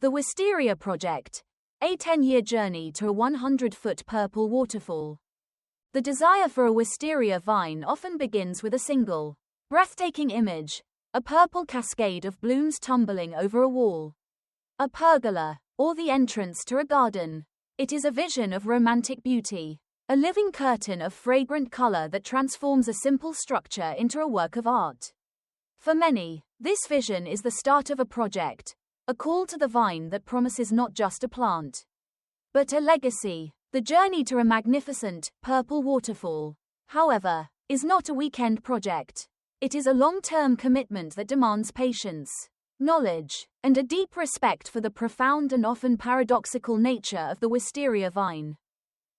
The Wisteria Project, a 10-year journey to a 100-foot purple waterfall. The desire for a wisteria vine often begins with a single, breathtaking image, a purple cascade of blooms tumbling over a wall, a pergola, or the entrance to a garden. It is a vision of romantic beauty, a living curtain of fragrant color that transforms a simple structure into a work of art. For many, this vision is the start of a project, a call to the vine that promises not just a plant, but a legacy. The journey to a magnificent, purple waterfall, however, is not a weekend project. It is a long-term commitment that demands patience, knowledge, and a deep respect for the profound and often paradoxical nature of the wisteria vine.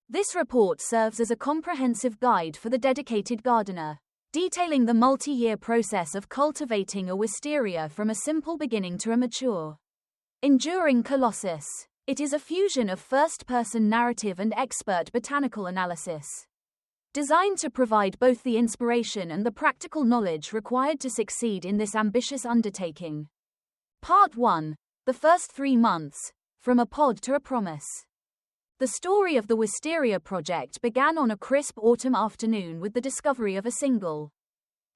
This report serves as a comprehensive guide for the dedicated gardener, detailing the multi-year process of cultivating a wisteria from a simple beginning to a mature, enduring colossus. It is a fusion of first-person narrative and expert botanical analysis, designed to provide both the inspiration and the practical knowledge required to succeed in this ambitious undertaking. Part 1. The first 3 months, from a pod to a promise. The story of the Wisteria project began on a crisp autumn afternoon with the discovery of a single,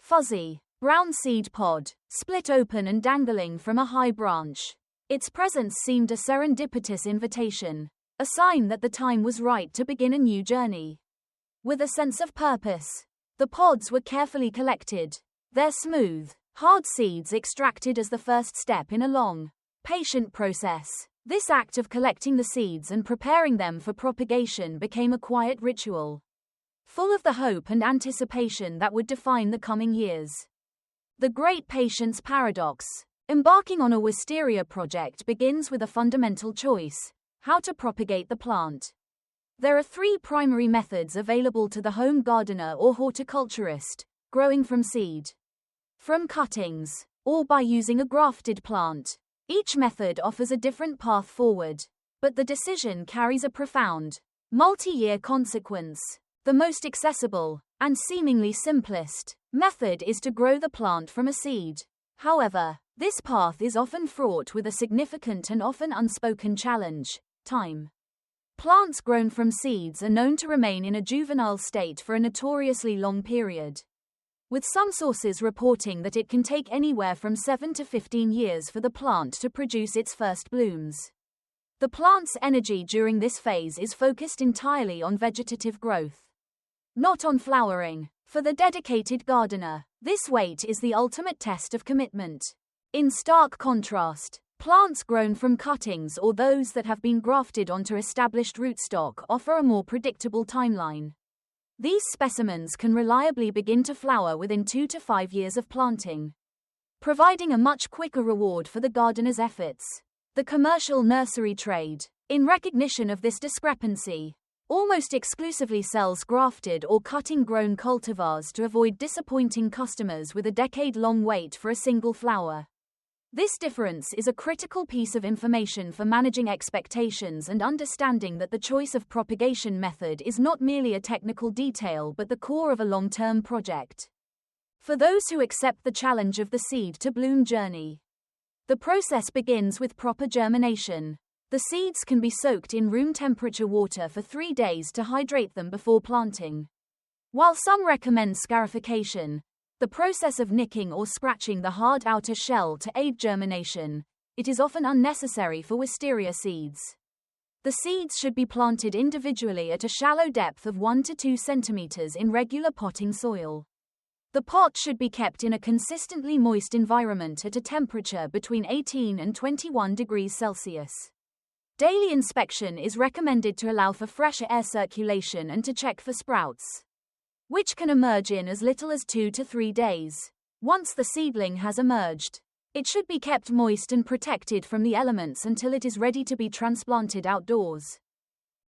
fuzzy, brown seed pod, split open and dangling from a high branch. Its presence seemed a serendipitous invitation, a sign that the time was right to begin a new journey. With a sense of purpose, the pods were carefully collected, their smooth, hard seeds extracted as the first step in a long, patient process. This act of collecting the seeds and preparing them for propagation became a quiet ritual, full of the hope and anticipation that would define the coming years. The Great Patience Paradox. Embarking on a wisteria project begins with a fundamental choice: how to propagate the plant. There are 3 primary methods available to the home gardener or horticulturist: growing from seed, from cuttings, or by using a grafted plant. Each method offers a different path forward, but the decision carries a profound, multi-year consequence. The most accessible, and seemingly simplest, method is to grow the plant from a seed. However, this path is often fraught with a significant and often unspoken challenge: time. Plants grown from seeds are known to remain in a juvenile state for a notoriously long period, with some sources reporting that it can take anywhere from 7 to 15 years for the plant to produce its first blooms. The plant's energy during this phase is focused entirely on vegetative growth, not on flowering. For the dedicated gardener, this wait is the ultimate test of commitment. In stark contrast, plants grown from cuttings or those that have been grafted onto established rootstock offer a more predictable timeline. These specimens can reliably begin to flower within 2 to 5 years of planting, providing a much quicker reward for the gardener's efforts. The commercial nursery trade, in recognition of this discrepancy, almost exclusively sells grafted or cutting-grown cultivars to avoid disappointing customers with a decade-long wait for a single flower. This difference is a critical piece of information for managing expectations and understanding that the choice of propagation method is not merely a technical detail but the core of a long-term project. For those who accept the challenge of the seed-to-bloom journey, the process begins with proper germination. The seeds can be soaked in room-temperature water for 3 days to hydrate them before planting. While some recommend scarification, the process of nicking or scratching the hard outer shell to aid germination, it is often unnecessary for wisteria seeds. The seeds should be planted individually at a shallow depth of 1 to 2 centimeters in regular potting soil. The pot should be kept in a consistently moist environment at a temperature between 18 and 21 degrees Celsius. Daily inspection is recommended to allow for fresh air circulation and to check for sprouts, which can emerge in as little as 2 to 3 days. Once the seedling has emerged, it should be kept moist and protected from the elements until it is ready to be transplanted outdoors.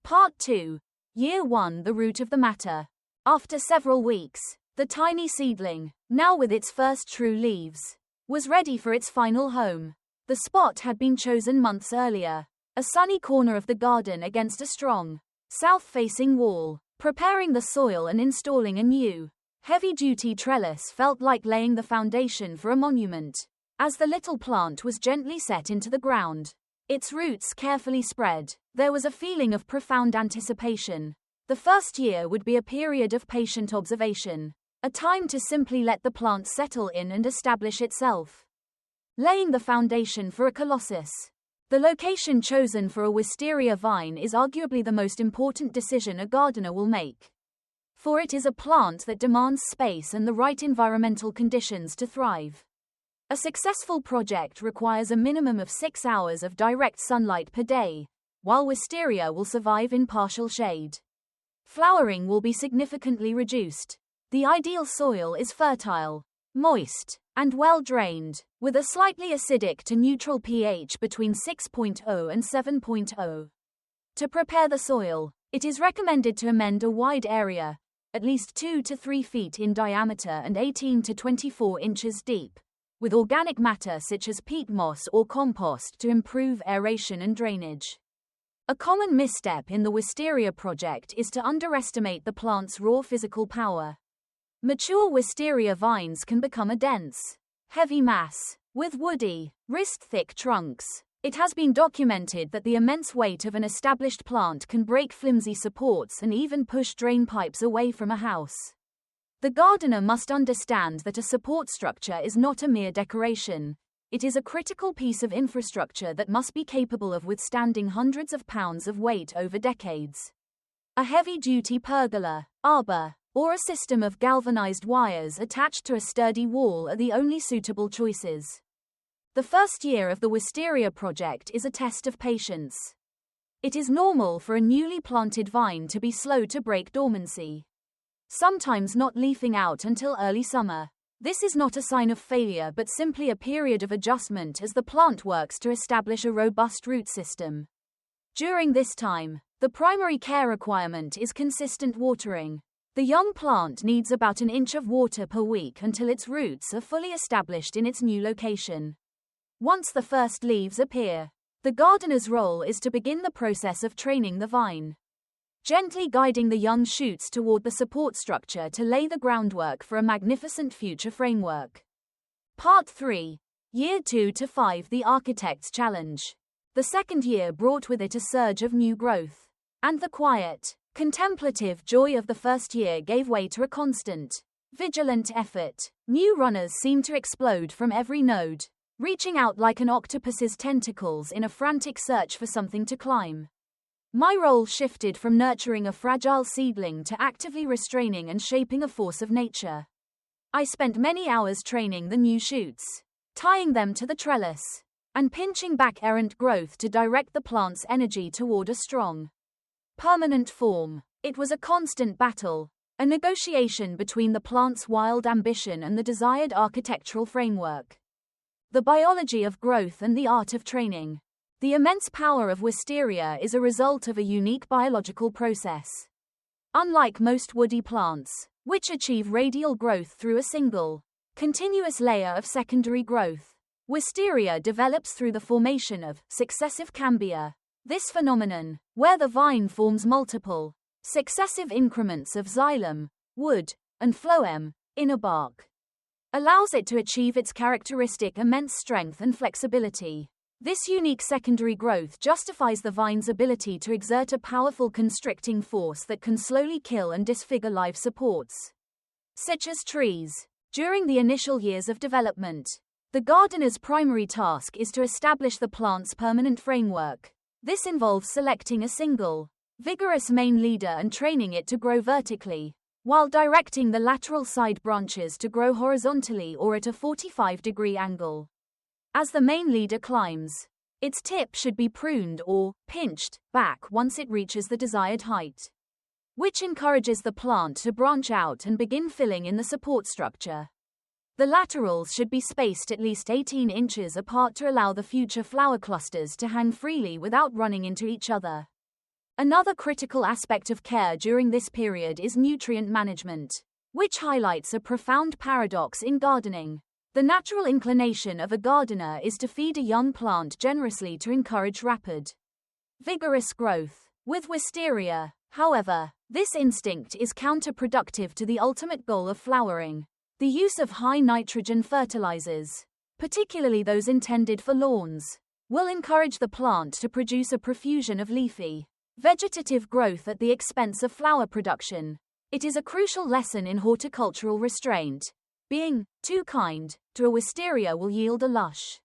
Part 2. Year 1. The root of the matter. After several weeks, the tiny seedling, now with its first true leaves, was ready for its final home. The spot had been chosen months earlier, a sunny corner of the garden against a strong, south-facing wall. Preparing the soil and installing a new, heavy-duty trellis felt like laying the foundation for a monument. As the little plant was gently set into the ground, its roots carefully spread. There was a feeling of profound anticipation. The first year would be a period of patient observation, a time to simply let the plant settle in and establish itself, laying the foundation for a colossus. The location chosen for a wisteria vine is arguably the most important decision a gardener will make, for it is a plant that demands space and the right environmental conditions to thrive. A successful project requires a minimum of 6 hours of direct sunlight per day, while wisteria will survive in partial shade. Flowering will be significantly reduced. The ideal soil is fertile, moist, and well-drained, with a slightly acidic to neutral pH between 6.0 and 7.0. To prepare the soil, it is recommended to amend a wide area, at least 2 to 3 feet in diameter and 18 to 24 inches deep, with organic matter such as peat moss or compost to improve aeration and drainage. A common misstep in the wisteria project is to underestimate the plant's raw physical power. Mature wisteria vines can become a dense, heavy mass, with woody, wrist-thick trunks. It has been documented that the immense weight of an established plant can break flimsy supports and even push drain pipes away from a house. The gardener must understand that a support structure is not a mere decoration. It is a critical piece of infrastructure that must be capable of withstanding hundreds of pounds of weight over decades. A heavy-duty pergola, arbor, or a system of galvanized wires attached to a sturdy wall are the only suitable choices. The first year of the wisteria project is a test of patience. It is normal for a newly planted vine to be slow to break dormancy, sometimes not leafing out until early summer. This is not a sign of failure but simply a period of adjustment as the plant works to establish a robust root system. During this time, the primary care requirement is consistent watering. The young plant needs about an inch of water per week until its roots are fully established in its new location. Once the first leaves appear, the gardener's role is to begin the process of training the vine, gently guiding the young shoots toward the support structure to lay the groundwork for a magnificent future framework. Part 3. Year 2 to 5. The Architect's Challenge. The second year brought with it a surge of new growth, and the quiet, contemplative joy of the first year gave way to a constant, vigilant effort. New runners seemed to explode from every node, reaching out like an octopus's tentacles in a frantic search for something to climb. My role shifted from nurturing a fragile seedling to actively restraining and shaping a force of nature. I spent many hours training the new shoots, tying them to the trellis, and pinching back errant growth to direct the plant's energy toward a strong, permanent form. It was a constant battle, a negotiation between the plant's wild ambition and the desired architectural framework. The biology of growth and the art of training. The immense power of wisteria is a result of a unique biological process. Unlike most woody plants, which achieve radial growth through a single, continuous layer of secondary growth, wisteria develops through the formation of successive cambia. This phenomenon, where the vine forms multiple, successive increments of xylem, wood, and phloem, inner bark, allows it to achieve its characteristic immense strength and flexibility. This unique secondary growth justifies the vine's ability to exert a powerful constricting force that can slowly kill and disfigure live supports, such as trees. During the initial years of development, the gardener's primary task is to establish the plant's permanent framework. This involves selecting a single, vigorous main leader and training it to grow vertically, while directing the lateral side branches to grow horizontally or at a 45-degree angle. As the main leader climbs, its tip should be pruned or pinched back once it reaches the desired height, which encourages the plant to branch out and begin filling in the support structure. The laterals should be spaced at least 18 inches apart to allow the future flower clusters to hang freely without running into each other. Another critical aspect of care during this period is nutrient management, which highlights a profound paradox in gardening. The natural inclination of a gardener is to feed a young plant generously to encourage rapid, vigorous growth. With wisteria, however, this instinct is counterproductive to the ultimate goal of flowering. The use of high nitrogen fertilizers, particularly those intended for lawns, will encourage the plant to produce a profusion of leafy, vegetative growth at the expense of flower production. It is a crucial lesson in horticultural restraint. Being too kind to a wisteria will yield a lush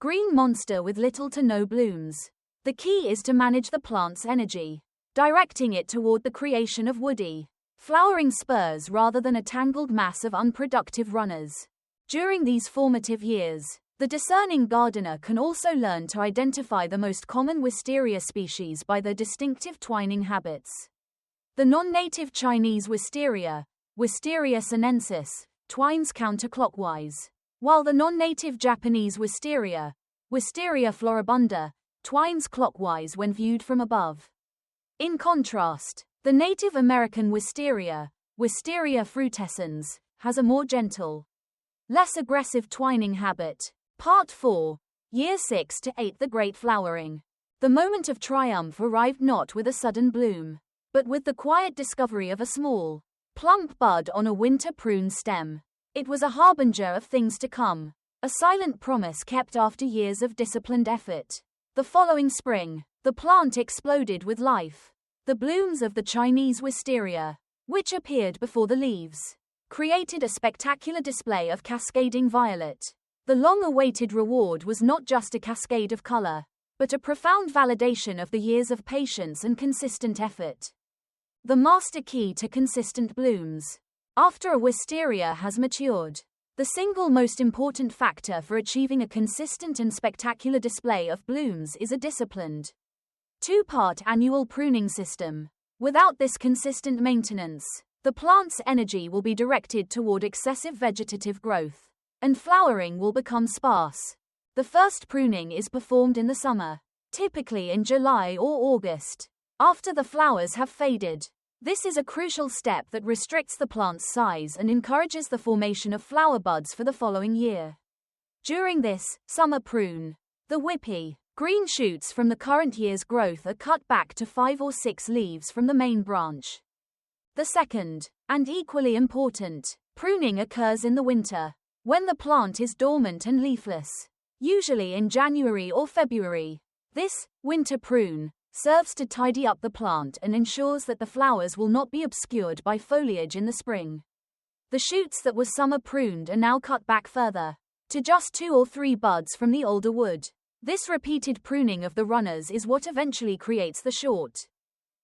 green monster with little to no blooms. The key is to manage the plant's energy, directing it toward the creation of woody, flowering spurs rather than a tangled mass of unproductive runners. During these formative years, the discerning gardener can also learn to identify the most common wisteria species by their distinctive twining habits. The non-native Chinese wisteria, Wisteria sinensis, twines counterclockwise, while the non-native Japanese wisteria, Wisteria floribunda, twines clockwise when viewed from above. In contrast, the Native American wisteria, Wisteria frutescens, has a more gentle, less aggressive twining habit. Part 4. Year 6 to 8. The Great Flowering. The moment of triumph arrived not with a sudden bloom, but with the quiet discovery of a small, plump bud on a winter prune stem. It was a harbinger of things to come, a silent promise kept after years of disciplined effort. The following spring, the plant exploded with life. The blooms of the Chinese wisteria, which appeared before the leaves, created a spectacular display of cascading violet. The long-awaited reward was not just a cascade of color, but a profound validation of the years of patience and consistent effort. The master key to consistent blooms. After a wisteria has matured, the single most important factor for achieving a consistent and spectacular display of blooms is a disciplined, two-part annual pruning system. Without this consistent maintenance, the plant's energy will be directed toward excessive vegetative growth, and flowering will become sparse. The first pruning is performed in the summer, typically in July or August, after the flowers have faded. This is a crucial step that restricts the plant's size and encourages the formation of flower buds for the following year. During this summer prune, the whippy, green shoots from the current year's growth are cut back to 5 or 6 leaves from the main branch. The second, and equally important, pruning occurs in the winter, when the plant is dormant and leafless, usually in January or February. This winter prune serves to tidy up the plant and ensures that the flowers will not be obscured by foliage in the spring. The shoots that were summer pruned are now cut back further, to just 2 or 3 buds from the older wood. This repeated pruning of the runners is what eventually creates the short,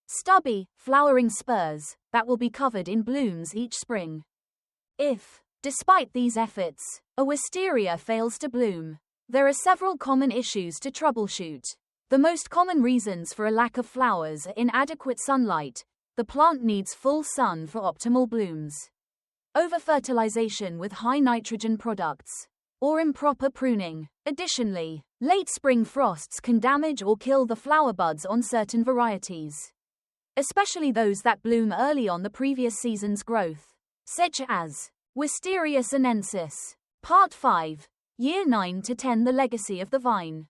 stubby, flowering spurs that will be covered in blooms each spring. If, despite these efforts, a wisteria fails to bloom, there are several common issues to troubleshoot. The most common reasons for a lack of flowers are inadequate sunlight. The plant needs full sun for optimal blooms, over-fertilization with high nitrogen products, or improper pruning. Additionally, late spring frosts can damage or kill the flower buds on certain varieties, especially those that bloom early on the previous season's growth, such as Wisteria sinensis. Part 5. Year 9 to 10. The legacy of the vine.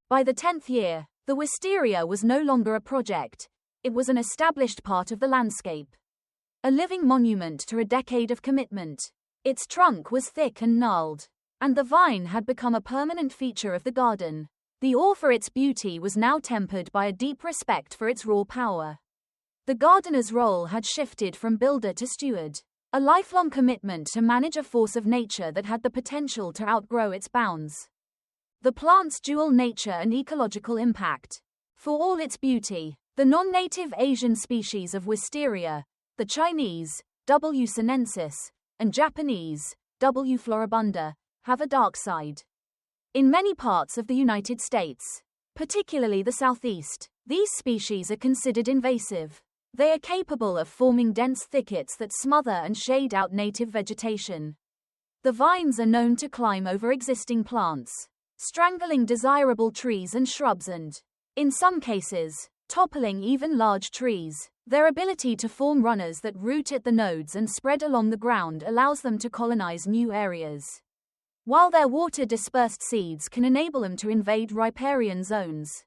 By the 10th year, the wisteria was no longer a project. It was an established part of the landscape, a living monument to a decade of commitment. Its trunk was thick and gnarled, and the vine had become a permanent feature of the garden. The awe for its beauty was now tempered by a deep respect for its raw power. The gardener's role had shifted from builder to steward, a lifelong commitment to manage a force of nature that had the potential to outgrow its bounds. The plant's dual nature and ecological impact. For all its beauty, the non-native Asian species of wisteria, the Chinese, W. sinensis, and Japanese, W. floribunda, have a dark side. In many parts of the United States, particularly the Southeast, these species are considered invasive. They are capable of forming dense thickets that smother and shade out native vegetation. The vines are known to climb over existing plants, strangling desirable trees and shrubs and, in some cases, toppling even large trees. Their ability to form runners that root at the nodes and spread along the ground allows them to colonize new areas, while their water-dispersed seeds can enable them to invade riparian zones.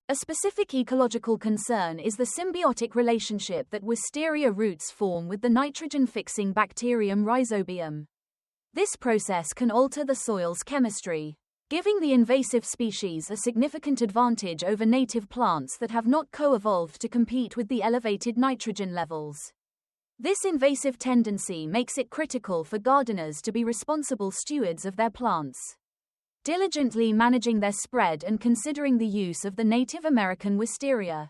A specific ecological concern is the symbiotic relationship that wisteria roots form with the nitrogen-fixing bacterium Rhizobium. This process can alter the soil's chemistry, giving the invasive species a significant advantage over native plants that have not co-evolved to compete with the elevated nitrogen levels. This invasive tendency makes it critical for gardeners to be responsible stewards of their plants, diligently managing their spread and considering the use of the Native American Wisteria.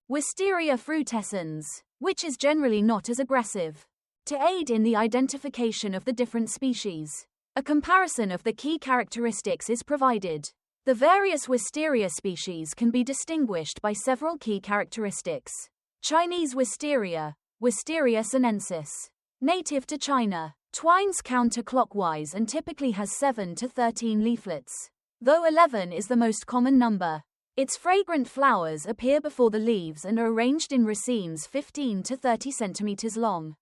Wisteria frutescens, which is generally not as aggressive. To aid in the identification of the different species, a comparison of the key characteristics is provided. The various Wisteria species can be distinguished by several key characteristics. Chinese Wisteria, Wisteria sinensis. Native to China, twines counterclockwise and typically has 7 to 13 leaflets, though 11 is the most common number. Its fragrant flowers appear before the leaves and are arranged in racemes 15 to 30 centimeters long.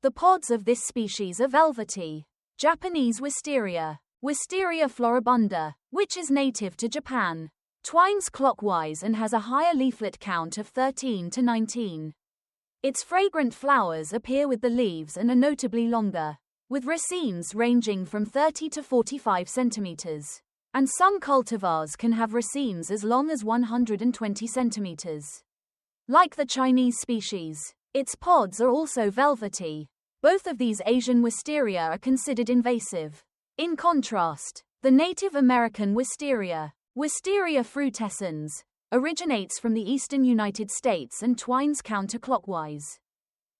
The pods of this species are velvety. Japanese Wisteria, Wisteria floribunda, which is native to Japan, twines clockwise and has a higher leaflet count of 13 to 19. Its fragrant flowers appear with the leaves and are notably longer, with racemes ranging from 30 to 45 centimeters, and some cultivars can have racemes as long as 120 centimeters. Like the Chinese species, its pods are also velvety. Both of these Asian Wisteria are considered invasive. In contrast, the Native American Wisteria, Wisteria frutescens, originates from the eastern United States and twines counterclockwise.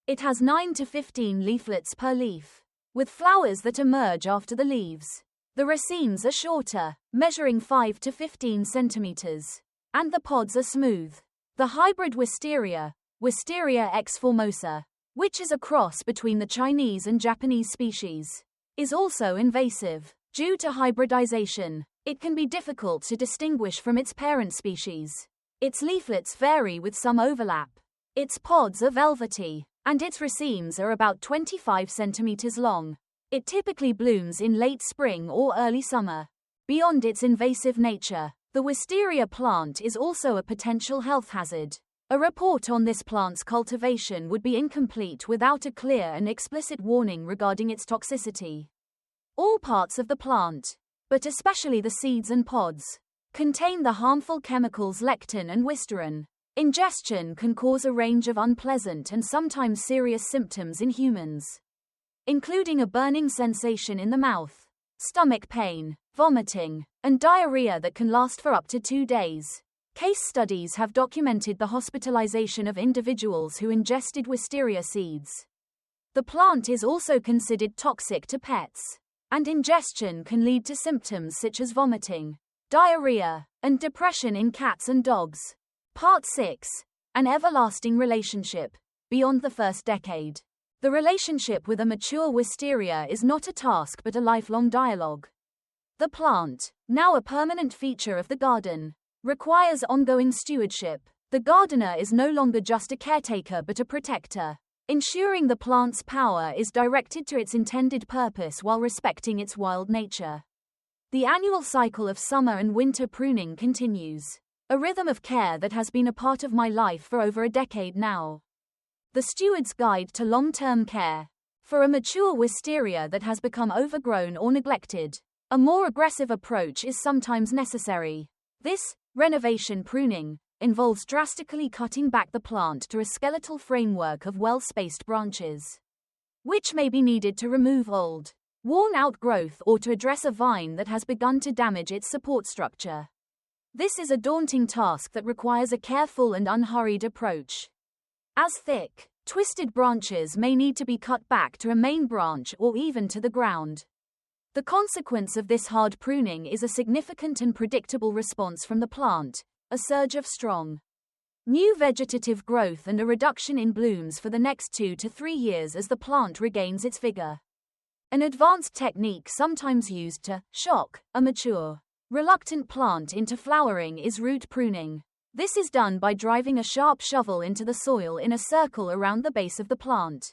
It has 9 to 15 leaflets per leaf, with flowers that emerge after the leaves. The racemes are shorter, measuring 5 to 15 centimeters, and the pods are smooth. The hybrid Wisteria, Wisteria x formosa, which is a cross between the Chinese and Japanese species, is also invasive. Due to hybridization, it can be difficult to distinguish from its parent species. Its leaflets vary with some overlap. Its pods are velvety, and its racemes are about 25 centimeters long. It typically blooms in late spring or early summer. Beyond its invasive nature, the Wisteria plant is also a potential health hazard. A report on this plant's cultivation would be incomplete without a clear and explicit warning regarding its toxicity. All parts of the plant, but especially the seeds and pods, contain the harmful chemicals lectin and wisterin. Ingestion can cause a range of unpleasant and sometimes serious symptoms in humans, including a burning sensation in the mouth, stomach pain, vomiting, and diarrhea that can last for up to 2 days. Case studies have documented the hospitalization of individuals who ingested wisteria seeds. The plant is also considered toxic to pets, and ingestion can lead to symptoms such as vomiting, diarrhea, and depression in cats and dogs. Part 6. An everlasting relationship. Beyond the first decade. The relationship with a mature wisteria is not a task but a lifelong dialogue. The plant, now a permanent feature of the garden, requires ongoing stewardship. The gardener is no longer just a caretaker but a protector, ensuring the plant's power is directed to its intended purpose while respecting its wild nature. The annual cycle of summer and winter pruning continues, a rhythm of care that has been a part of my life for over a decade now. The Steward's Guide to Long-Term Care. For a mature wisteria that has become overgrown or neglected, a more aggressive approach is sometimes necessary. This renovation pruning involves drastically cutting back the plant to a skeletal framework of well-spaced branches, which may be needed to remove old, worn-out growth or to address a vine that has begun to damage its support structure. This is a daunting task that requires a careful and unhurried approach, as thick, twisted branches may need to be cut back to a main branch or even to the ground. The consequence of this hard pruning is a significant and predictable response from the plant, a surge of strong, new vegetative growth and a reduction in blooms for the next 2 to 3 years as the plant regains its vigor. An advanced technique sometimes used to shock a mature, reluctant plant into flowering is root pruning. This is done by driving a sharp shovel into the soil in a circle around the base of the plant,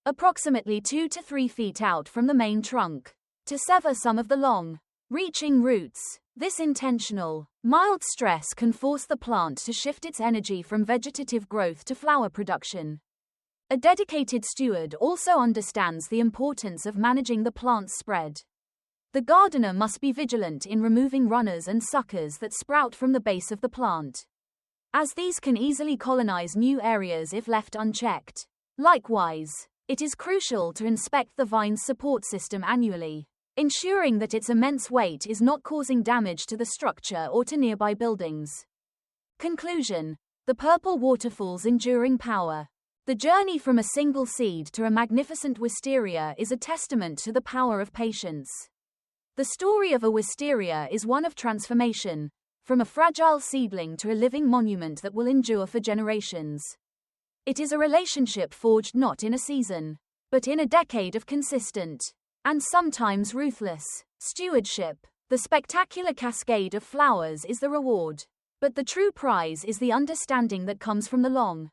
approximately 2 to 3 feet out from the main trunk, to sever some of the long, reaching roots. This intentional, mild stress can force the plant to shift its energy from vegetative growth to flower production. A dedicated steward also understands the importance of managing the plant's spread. The gardener must be vigilant in removing runners and suckers that sprout from the base of the plant, as these can easily colonize new areas if left unchecked. Likewise, it is crucial to inspect the vine's support system annually, ensuring that its immense weight is not causing damage to the structure or to nearby buildings. Conclusion: the purple waterfall's enduring power. The journey from a single seed to a magnificent wisteria is a testament to the power of patience. The story of a wisteria is one of transformation, from a fragile seedling to a living monument that will endure for generations. It is a relationship forged not in a season, but in a decade of consistent, and sometimes ruthless, stewardship. The spectacular cascade of flowers is the reward, but the true prize is the understanding that comes from the long,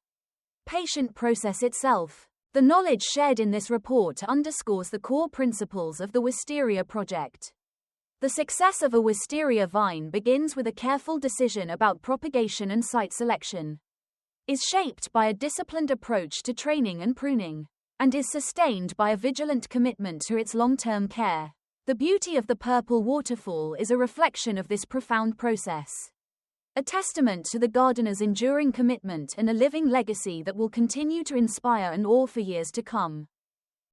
patient process itself. The knowledge shared in this report underscores the core principles of the Wisteria project. The success of a wisteria vine begins with a careful decision about propagation and site selection, is shaped by a disciplined approach to training and pruning, and is sustained by a vigilant commitment to its long-term care. The beauty of the purple waterfall is a reflection of this profound process, a testament to the gardener's enduring commitment and a living legacy that will continue to inspire and awe for years to come.